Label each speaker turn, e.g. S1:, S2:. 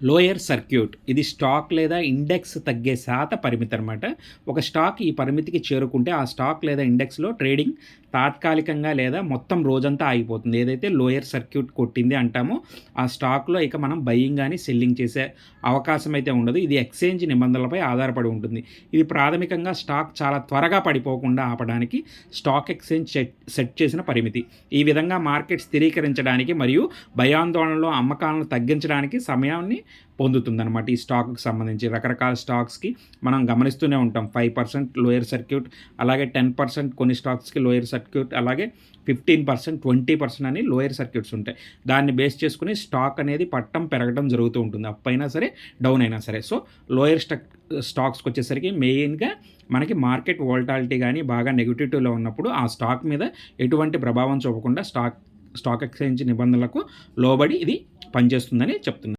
S1: Lower circuit ఇది stock లేదా index తగ్గే శాత పరిమితి అనమాట. ఒక స్టాక్ ఈ పరిమితికి చేరుకుంటే ఆ స్టాక్ లేదా ఇండెక్స్లో ట్రేడింగ్ తాత్కాలికంగా లేదా మొత్తం రోజంతా ఆగిపోతుంది. ఏదైతే లోయర్ సర్క్యూట్ కొట్టింది అంటామో ఆ స్టాక్లో ఇక మనం బయింగ్ కానీ సెల్లింగ్ చేసే అవకాశం అయితే ఉండదు. ఇది ఎక్స్చేంజ్ నిబంధనలపై ఆధారపడి ఉంటుంది. ఇది ప్రాథమికంగా స్టాక్ చాలా త్వరగా పడిపోకుండా ఆపడానికి స్టాక్ ఎక్స్చేంజ్ సెట్ చేసిన పరిమితి. ఈ విధంగా మార్కెట్ స్థిరీకరించడానికి మరియు భయాందోళనలో అమ్మకాలను తగ్గించడానికి సమయాన్ని పొందుతుందన్నమాట. ఈ స్టాక్కి సంబంధించి రకరకాల స్టాక్స్కి మనం గమనిస్తూనే ఉంటాం. 5% లోయర్ సర్క్యూట్, అలాగే 10% కొన్ని స్టాక్స్కి లోయర్ సర్క్యూట్, అలాగే 15%, 20% అని లోయర్ సర్క్యూట్స్ ఉంటాయి. దాన్ని బేస్ చేసుకుని స్టాక్ అనేది పట్టం పెరగడం జరుగుతూ ఉంటుంది, అప్ అయినా సరే డౌన్ అయినా సరే. సో లోయర్ స్టాక్స్కి వచ్చేసరికి మెయిన్గా మనకి మార్కెట్ వోల్టాలిటీ కానీ బాగా నెగిటివ్లో ఉన్నప్పుడు ఆ స్టాక్ మీద ఎటువంటి ప్రభావం చూపకుండా స్టాక్ ఎక్స్చేంజ్ నిబంధనలకు లోబడి ఇది పనిచేస్తుందని చెప్తున్నారు.